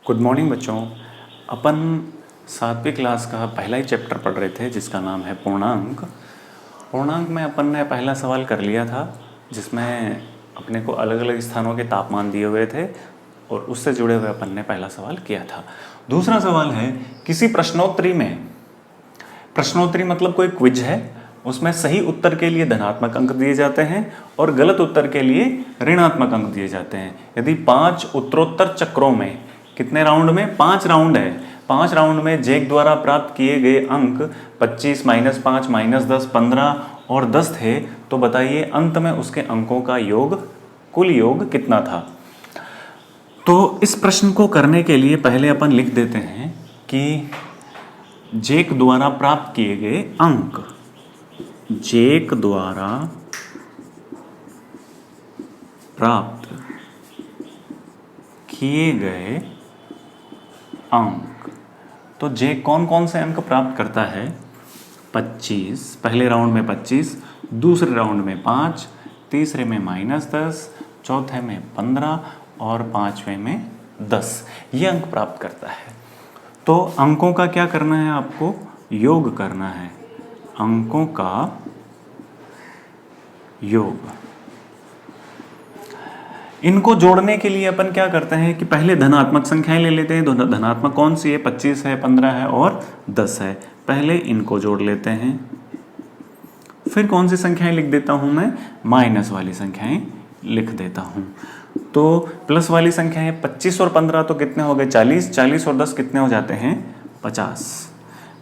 Good morning बच्चों। अपन 7वीं class का पहला ही चैप्टर पढ़ रहे थे जिसका नाम है पूर्णांक। पूर्णांक में अपन ने पहला सवाल कर लिया था जिसमें अपने को अलग अलग स्थानों के तापमान दिए हुए थे और उससे जुड़े हुए अपन ने पहला सवाल किया था। दूसरा सवाल है किसी प्रश्नोत्तरी में, प्रश्नोत्तरी मतलब कोई क्विज है, उसमें सही उत्तर के लिए धनात्मक अंक दिए जाते हैं और गलत उत्तर के लिए ऋणात्मक अंक दिए जाते हैं। यदि 5 उत्तरोत्तर चक्रों में, कितने राउंड में, 5 राउंड है, 5 राउंड में जैक द्वारा प्राप्त किए गए अंक 25 -5 -10 15 और 10 थे, तो बताइए अंत में उसके अंकों का योग, कुल योग कितना था। तो इस प्रश्न को करने के लिए पहले अपन लिख देते हैं कि जैक द्वारा प्राप्त किए गए अंक, जैक द्वारा प्राप्त किए गए अंक। तो जैक कौन कौन से अंक प्राप्त करता है? 25, पहले राउंड में 25, दूसरे राउंड में 5, तीसरे में -10, चौथे में 15 और पांचवें में 10, ये अंक प्राप्त करता है। तो अंकों का क्या करना है, आपको योग करना है, अंकों का योग। इनको जोड़ने के लिए अपन क्या करते हैं कि पहले धनात्मक संख्याएं ले लेते हैं। धनात्मक कौन सी है? 25 है, 15 है और 10 है। पहले इनको जोड़ लेते हैं, फिर कौन सी संख्याएं लिख देता हूं मैं? माइनस वाली संख्याएं लिख देता हूं। तो प्लस वाली संख्याएं 25 और 15 तो कितने हो गए? 40, 40 और 10 कितने हो जाते हैं? 50।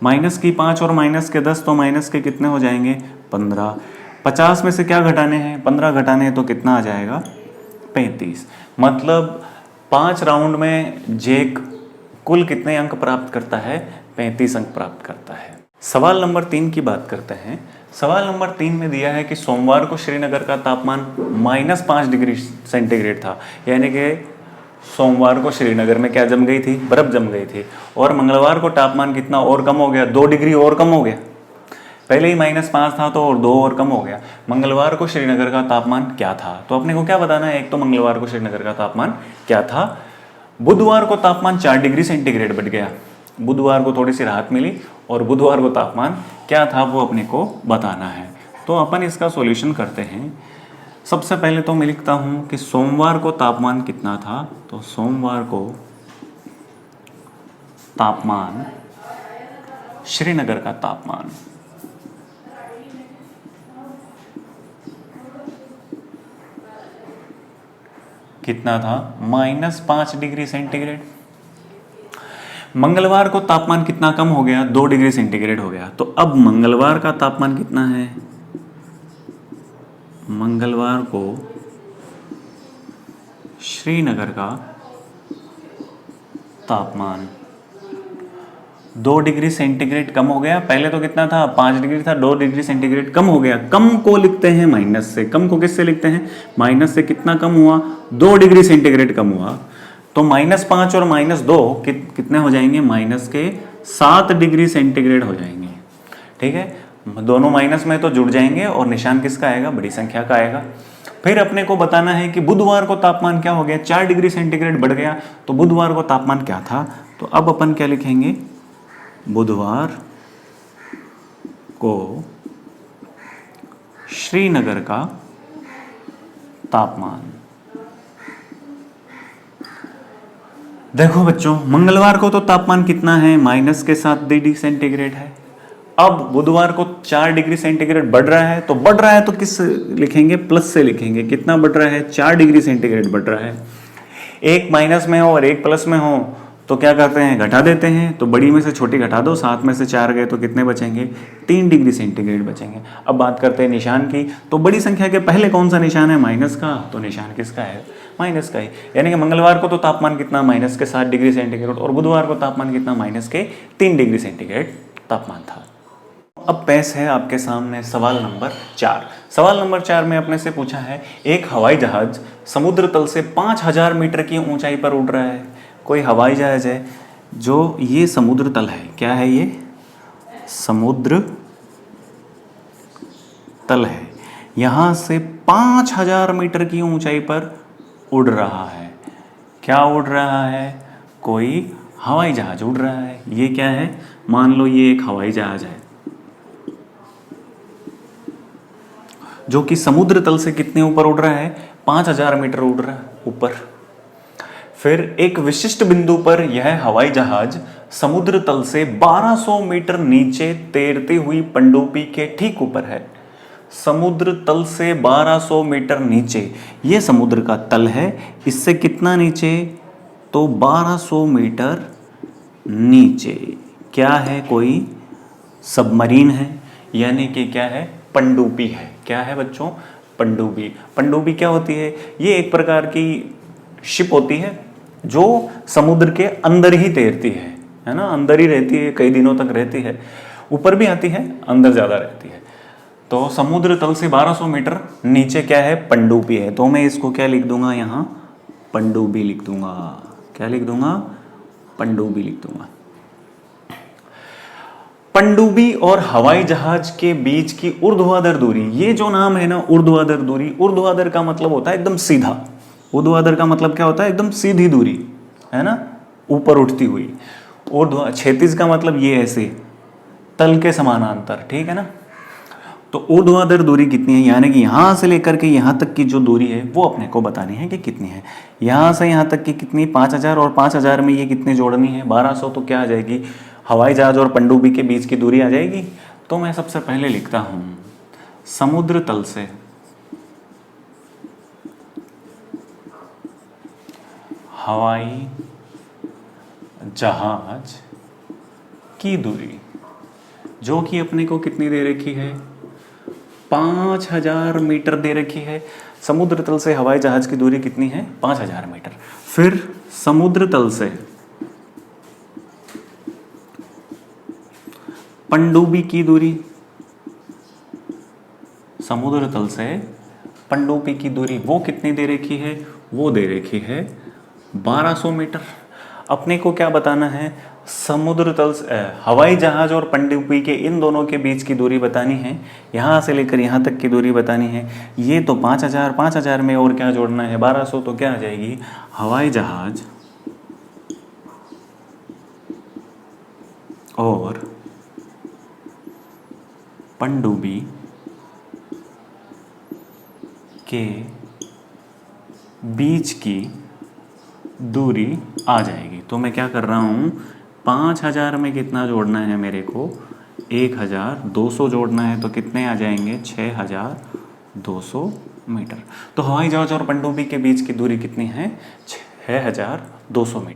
माइनस की 5 और माइनस के 10 तो माइनस के कितने हो जाएंगे? 15। 50 में से क्या घटाने हैं? 15 घटाने हैं तो कितना आ जाएगा? 35। मतलब 5 राउंड में जैक कुल कितने अंक प्राप्त करता है? 35 अंक प्राप्त करता है। सवाल नंबर 3 की बात करते हैं। सवाल नंबर 3 में दिया है कि सोमवार को श्रीनगर का तापमान -5 डिग्री सेंटीग्रेड था, यानी कि सोमवार को श्रीनगर में क्या जम गई थी? बर्फ जम गई थी। और मंगलवार को तापमान कितना और कम हो गया? 2 डिग्री और कम हो गया। पहले ही -5 था तो और 2 और कम हो गया। मंगलवार को श्रीनगर का तापमान क्या था? तो अपने को क्या बताना है? एक तो मंगलवार को श्रीनगर का तापमान क्या था। बुधवार को तापमान 4 डिग्री सेंटीग्रेड बढ़ गया, बुधवार को थोड़ी सी राहत मिली और बुधवार को तापमान क्या था वो अपने को बताना है। तो अपन इसका सॉल्यूशन करते हैं। सबसे पहले तो मैं लिखता हूं कि सोमवार को तापमान कितना था। तो सोमवार को तापमान, श्रीनगर का तापमान कितना था? -5 डिग्री सेंटीग्रेड। मंगलवार को तापमान कितना कम हो गया? 2 डिग्री सेंटीग्रेड हो गया। तो अब मंगलवार का तापमान कितना है? मंगलवार को श्रीनगर का तापमान 2 डिग्री सेंटीग्रेड कम हो गया। पहले तो कितना था? 5 डिग्री था, 2 डिग्री सेंटीग्रेड कम हो गया। कम को लिखते हैं माइनस से। कम को किससे लिखते हैं? माइनस से। कितना कम हुआ? 2 डिग्री सेंटीग्रेड कम हुआ। तो -5 और -2 कितने हो जाएंगे? -7 डिग्री सेंटीग्रेड हो जाएंगे। ठीक है, दोनों माइनस में तो जुड़ जाएंगे और निशान किसका आएगा? बड़ी संख्या का आएगा। फिर अपने को बताना है कि बुधवार को तापमान क्या हो गया? 4 डिग्री सेंटीग्रेड बढ़ गया। तो बुधवार को तापमान क्या था? तो अब अपन क्या लिखेंगे? बुधवार को श्रीनगर का तापमान। देखो बच्चों, मंगलवार को तो तापमान कितना है? -7 डिग्री सेंटीग्रेड है। अब बुधवार को 4 डिग्री सेंटीग्रेड बढ़ रहा है, तो बढ़ रहा है तो किस लिखेंगे? प्लस से लिखेंगे। कितना बढ़ रहा है? 4 डिग्री सेंटीग्रेड बढ़ रहा है। एक माइनस में हो और एक प्लस में हो तो क्या करते हैं? घटा देते हैं। तो बड़ी में से छोटी घटा दो, 7 में से 4 गए तो कितने बचेंगे? 3 डिग्री सेंटीग्रेड बचेंगे। अब बात करते हैं निशान की। तो बड़ी संख्या के पहले कौन सा निशान है? माइनस का। तो निशान किसका है? माइनस का ही। यानी कि मंगलवार को तो तापमान कितना? -7 डिग्री सेंटीग्रेड और बुधवार को तापमान कितना? -3 डिग्री सेंटीग्रेड तापमान था। अब पेश है आपके सामने सवाल नंबर 4। सवाल नंबर 4 में अपने से पूछा है, एक हवाई जहाज समुद्र तल से 5000 मीटर की ऊंचाई पर उड़ रहा है। कोई हवाई जहाज है जो, ये समुद्र तल है। क्या है ये? समुद्र तल है। यहां से 5000 मीटर की ऊंचाई पर उड़ रहा है। क्या उड़ रहा है? कोई हवाई जहाज उड़ रहा है। ये क्या है? मान लो ये एक हवाई जहाज है जो कि समुद्र तल से कितने ऊपर उड़ रहा है? 5000 मीटर उड़ रहा है ऊपर। फिर एक विशिष्ट बिंदु पर यह हवाई जहाज समुद्र तल से 1200 मीटर नीचे तैरती हुई पनडुब्बी के ठीक ऊपर है। समुद्र तल से 1200 मीटर नीचे, ये समुद्र का तल है, इससे कितना नीचे? तो 1200 मीटर नीचे क्या है? कोई सबमरीन है, यानी कि क्या है? पनडुब्बी है। क्या है बच्चों? पनडुब्बी। पनडुब्बी क्या होती है? ये एक प्रकार की शिप होती है जो समुद्र के अंदर ही तैरती है ना, अंदर ही रहती है, कई दिनों तक रहती है, ऊपर भी आती है, अंदर ज़्यादा रहती है। तो समुद्र तल से 1200 मीटर नीचे क्या है? पनडुब्बी है। तो मैं इसको क्या लिख दूंगा यहाँ? पनडुब्बी लिख दूंगा। क्या लिख दूंगा? पनडुब्बी लिख दूंगा। पनडुब्बी और हवाई जहाज के बीच की ऊर्ध्वाधर दूरी, ये जो नाम है ना ऊर्ध्वाधर दूरी, ऊर्ध्वाधर का मतलब होता है एकदम सीधा। ऊर्ध्वाधर का मतलब क्या होता है? एकदम सीधी दूरी, है ना, ऊपर उठती हुई। क्षैतिज का मतलब ये ऐसे तल के समानांतर, ठीक है ना। तो ऊर्ध्वाधर दूरी कितनी है? यानी कि यहां से लेकर के यहां तक की जो दूरी है वो अपने को बतानी है कि कितनी है। यहां से यहां तक की कितनी? 5000, और 5000 में ये कितनी जोड़नी है? 1200। तो क्या आ जाएगी? हवाई जहाज और पनडुब्बी के बीच की दूरी आ जाएगी। तो मैं सबसे पहले लिखता हूं समुद्र तल से हवाई जहाज की दूरी, जो कि अपने को कितनी दे रखी है? 5000 मीटर दे रखी है। समुद्र तल से हवाई जहाज की दूरी कितनी है? 5000 मीटर। फिर समुद्र तल से पनडुब्बी की दूरी, समुद्र तल से पनडुब्बी की दूरी वो कितनी दे रखी है? वो दे रखी है 1200 मीटर। अपने को क्या बताना है? समुद्र तल से हवाई जहाज और पनडुब्बी के इन दोनों के बीच की दूरी बतानी है, यहाँ से लेकर यहाँ तक की दूरी बतानी है। ये तो 5000 में और क्या जोड़ना है? 1200। तो क्या आ जाएगी? हवाई जहाज और पनडुब्बी के बीच की दूरी आ जाएगी। तो मैं क्या कर रहा हूँ? 5000 में कितना जोड़ना है मेरे को? 1200 जोड़ना है। तो कितने आ जाएंगे? 6200 मीटर। तो हवाई जहाज और पनडुब्बी के बीच की दूरी कितनी है? 6200 मीटर।